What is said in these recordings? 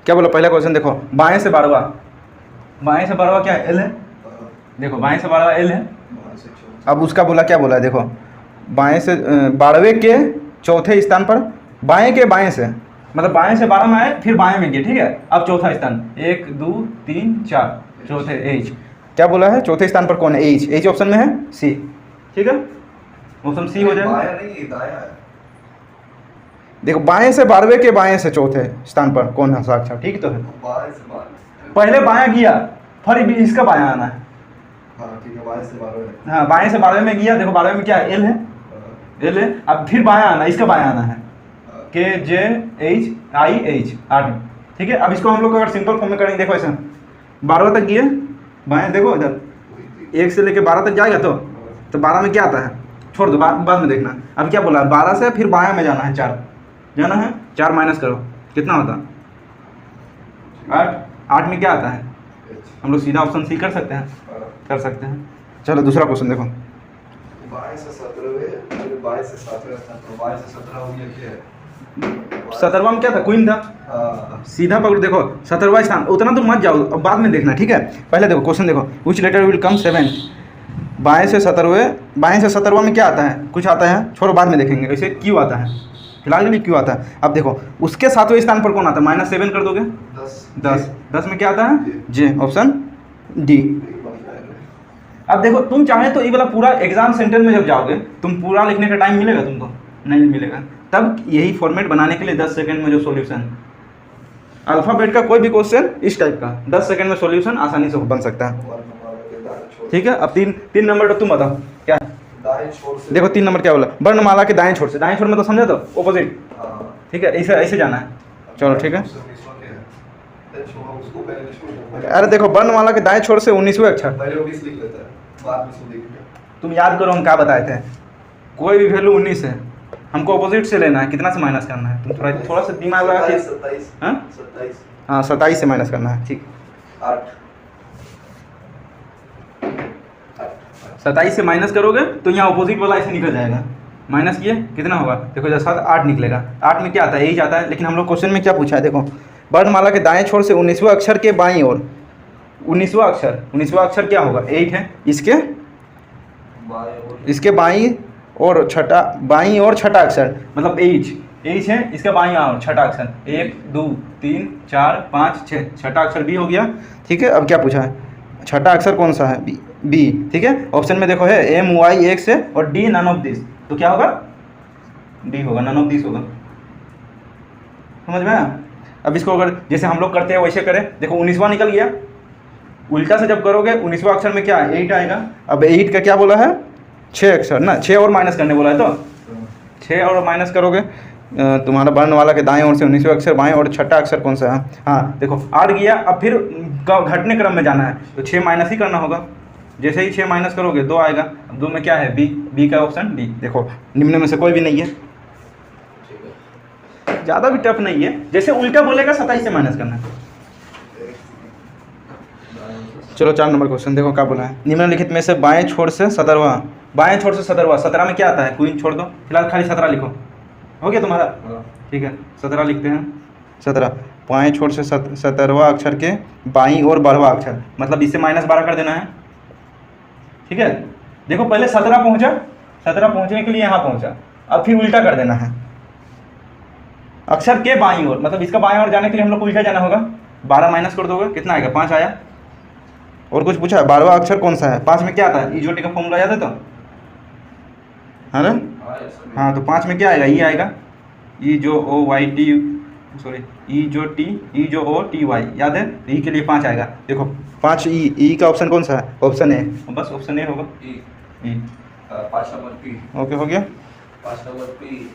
क्या बोला पहला क्वेश्चन देखो, बाएं से 12वां, बाएं से 12वां क्या है, एल है। देखो बाएं से 12वां एल है। अब उसका बोला क्या बोला है, देखो बाएं से 12वें के चौथे स्थान पर, बाएं के बाएं से मतलब बाएं से 12 में आए फिर बाएं में गए, ठीक है। अब चौथा स्थान 1 2 3 4 चौथे एच, क्या बोला है चौथे स्थान पर कौन है, एच। एच ऑप्शन में है सी, ठीक है, ऑप्शन सी हो जाएगा। देखो बाएं से 12वें के बाएं से चौथे स्थान पर कौन है साक्षात, ठीक तो है। पहले बायां किया फिर इसका बायां आना है। हाँ बाएं से 12वें में गया, देखो 12वें में क्या है, एल है, एल है। अब फिर बायां आना, इसका बायां आना है, के जे एच आई एच 8, ठीक है। अब इसको हम लोग अगर सिंपल फॉर्म में करेंगे, देखो ऐसा 12 तक गए बाएं, देखो इधर 1 से लेके 12 तक जाएगा तो 12 में क्या आता है, छोड़ दो बाद में देखना। अब क्या बोला 12 से फिर बायां में जाना है, 4 जाना है, 4 माइनस करो कितना होता है 8, 8 में क्या आता है, हम लोग सीधा ऑप्शन सी कर सकते हैं, कर सकते हैं। चलो दूसरा क्वेश्चन देखो, 17वां में क्या था, क्वीन था, सीधा पकड़। देखो 17वां स्थान, उतना तो मत जाओ, अब बाद में देखना, ठीक है। पहले देखो क्वेश्चन देखो, विच लेटर विल कम 7, बाएं से 17वां में क्या आता है, कुछ आता है, छोड़ो बाद में देखेंगे। वैसे क्यों आता है, फिलहाल के लिए क्यों आता है। अब देखो उसके 7वें स्थान पर कौन आता है, -7 कर दोगे 10 में क्या आता है, जे, ऑप्शन डी। अब देखो तुम चाहे तो ये वाला पूरा एग्जाम सेंटर में जब जाओगे, तुम पूरा लिखने का टाइम मिलेगा तुमको, नहीं मिलेगा। तब यही फॉर्मेट बनाने के लिए 10 सेकंड में जो सॉल्यूशन, अल्फ़ाबेट का कोई भी क्वेश्चन इस टाइप का 10 सेकंड में सॉल्यूशन आसानी से बन सकता है, ठीक है। अब तीन नंबर तुम बताओ क्या, देखो 3 नंबर क्या बोला, वर्णमाला के दाएं छोर से, दाएं छोर में तो समझा तो ऑपोजिट, ठीक है, ऐसे जाना है। चलो ठीक है, अरे देखो वर्णमाला के दाएं छोर से 19वें अक्षर, तुम याद करो हम क्या बताए थे, कोई भी वैल्यू 19 है, हमको अपोजिट से लेना है, कितना से माइनस करना है, तुम थोड़ा सा दिमाग लगा के, हाँ 27 से माइनस करना है, ठीक 27 से माइनस करोगे तो यहाँ अपोजिट वाला ऐसे निकल जाएगा, माइनस किए कितना होगा, देखो जैसा 8 निकलेगा। 8 में क्या आता है, 8 आता है, लेकिन हम लोग क्वेश्चन में क्या पूछा है, देखो वर्णमाला के दाएं छोर से 19वें अक्षर के बाईं ओर, 19वां अक्षर क्या होगा, 8 है, इसके बाईं और छठा अक्षर मतलब एच है, इसका बाईं और छठा अक्षर 1 2 3 4 5 6, छठा अक्षर बी हो गया, ठीक है। अब क्या पूछा है, छठा अक्षर कौन सा है, बी, ठीक है। ऑप्शन में देखो है MY है और डी नन ऑफ दिस, तो क्या होगा, डी होगा, नन ऑफ दिस होगा, समझ में आया। अब इसको अगर जैसे हम लोग करते हैं वैसे करें, देखो 19वां निकल गया, उल्टा से जब करोगे 19वां अक्षर में क्या है, 8 आएगा। अब 8 का क्या बोला है, 6 अक्षर ना, 6 और माइनस करने बोला है, तो 6 और माइनस करोगे, तुम्हारा वर्णमाला के दाएं ओर से 19वें अक्षर बाएं और छठा अक्षर कौन सा है, हाँ देखो 8 गया। अब फिर घटने क्रम में जाना है, तो 6 माइनस ही करना होगा, जैसे ही 6 माइनस करोगे 2 आएगा। अब 2 में क्या है, बी का ऑप्शन डी। देखो निम्न में से कोई भी नहीं है, ज़्यादा भी टफ नहीं है, जैसे उल्टा बोलेगा 27 से माइनस करना है। चलो 4 नंबर क्वेश्चन देखो क्या बोला है, निम्नलिखित में से बाएं छोर से 17वां, 17 में क्या आता है, क्वीन छोड़ दो, फिलहाल खाली 17 लिखो, हो गया तुम्हारा, ठीक है 17 लिखते हैं। 17 बाएं छोर से 17वां अक्षर के बाईं और 12वां अक्षर, मतलब इससे -12 कर देना है, ठीक है। देखो पहले 17 पहुंचा, 17 पहुंचने के लिए यहाँ पहुंचा, अब फिर उल्टा कर देना है, अक्षर के बाईं ओर, मतलब इसका बाईं ओर जाने के लिए हम लोग को उल्टा जाना होगा। 12 माइनस कर दोगे कितना आएगा, 5 आया। और कुछ पूछा है, 12वां अक्षर कौन सा है, 5 में क्या आता है, ईजोटी का फॉर्मूला याद है तो, है ना, हाँ तो 5 में क्या आएगा, ई आएगा, ई जो ओ वाई टी, सॉरी ई जो टी, ई जो ओ टी वाई, याद है, ई के लिए 5 आएगा। देखो 5 ई का ऑप्शन कौन सा है, ऑप्शन ए, बस ऑप्शन ए होगा, ई 5 नंबर पी, ओके हो गया 5 नंबर पी।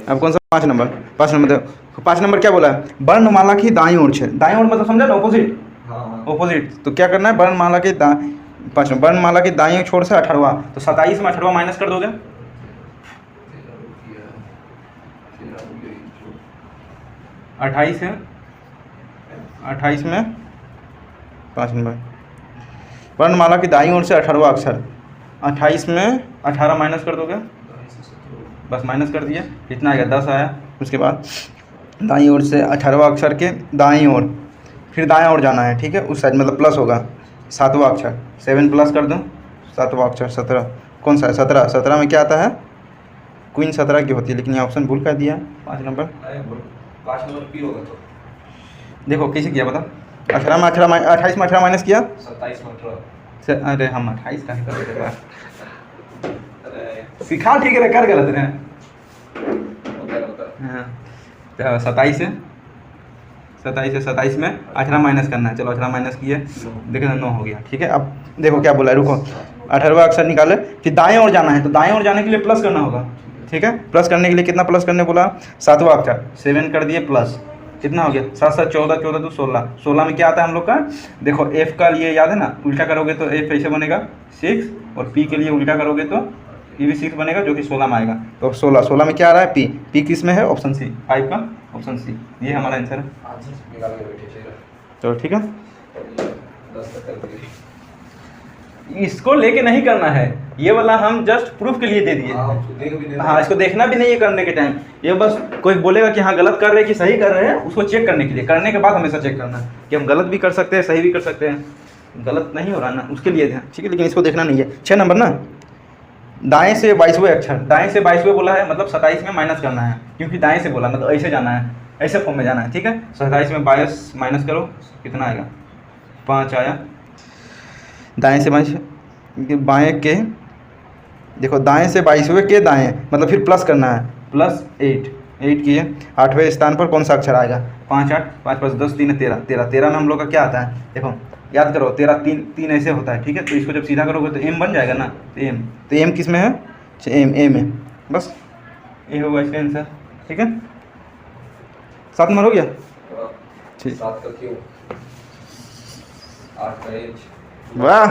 अब कौन सा 5 नंबर, 5 नंबर देखो, 5 नंबर क्या बोला है, वर्णमाला की दाईं ओर से, दाईं ओर मतलब समझा ना, ऑपोजिट, ऑपोजिट, तो क्या करना है, वर्णमाला के वर्णमाला की दाईं छोर से 18वां, तो 27 में 18वां माइनस कर दोगे, 28 है, 28 में 5 नंबर, वर्णमाला की दाईं ओर से 18वां अक्षर, 28 में 18 माइनस कर दोगे, बस माइनस कर दिए, कितना आएगा 10 आया। उसके बाद दाईं ओर से 18वां अक्षर के दाईं ओर, फिर दाएं ओर जाना है, ठीक है, उस साइड मतलब प्लस होगा। 7वां अक्षर 7 प्लस कर दो, 7वां अक्षर 17, कौन सा है 17, 17 में क्या आता है, क्वीन 17 की होती है, लेकिन ये ऑप्शन भूल कर दिया। 5 नंबर 5 नंबर पी होगा तो देखो कैसे किया बता, 18 में 18 28 में 18 माइनस किया 27 में 18। अरे हम 28 का ही कर रहे सिखा, ठीक है, कर गलत रहे। हाँ तो 27 है, 27 में 18 माइनस करना है। चलो 18 माइनस किए, देखो 9 हो गया, ठीक है। अब देखो क्या बोला है, रुको 18वां अक्षर निकाले, फिर दाएं ओर जाना है, तो दाएं ओर जाने के लिए प्लस करना होगा, ठीक है। प्लस करने के लिए कितना प्लस करने बोला, 7वां अक्षर 7 कर दिए प्लस, कितना हो गया 7 7 14, 14 तो 16, 16 में क्या आता है हम लोग का, देखो एफ का लिए याद है ना, उल्टा करोगे तो एफ ऐसे बनेगा 6, और पी के लिए उल्टा करोगे तो पी भी 6 बनेगा, जो कि 16 में आएगा। तो 16 में क्या आ रहा है, पी किस में है, ऑप्शन सी, 5 का ऑप्शन सी, ये हमारा आंसर है। चलो ठीक है, इसको लेके नहीं करना है, ये वाला हम जस्ट प्रूफ के लिए दे दिए। हाँ, इसको देखना भी नहीं है करने के टाइम, ये बस कोई बोलेगा कि हाँ गलत कर रहे हैं कि सही कर रहे हैं, उसको चेक करने के लिए, करने के बाद हमेशा चेक करना है कि हम गलत भी कर सकते हैं सही भी कर सकते हैं, गलत नहीं हो रहा ना, उसके लिए ध्यान, ठीक है। लेकिन इसको देखना नहीं है। 6 नंबर ना, दाएं से 22वें अक्षर, दाएं से 22वें बोला है, मतलब 27 में माइनस करना है, क्योंकि दाएं से बोला मतलब ऐसे जाना है, ऐसे फॉर्म में जाना है, ठीक है। 27 में 22 माइनस करो, कितना आएगा 5 आया। दाएं से 22, बाएं के, देखो दाएं से 22वें के दाएं, मतलब फिर प्लस करना है, प्लस 8 किए, 8वें स्थान पर कौन सा अक्षर आएगा, 5 8 5 5 10 3 13, 13 में हम लोग का क्या आता है, देखो याद करो 13 3 ऐसे होता है, ठीक है। तो इसको जब सीधा करोगे तो एम बन जाएगा ना, तो एम किस में है, एम है, बस ये होगा इसका आंसर, ठीक है। 7 नंबर हो गया, ठीक, 7 का क्यों 8 का एच, वाह।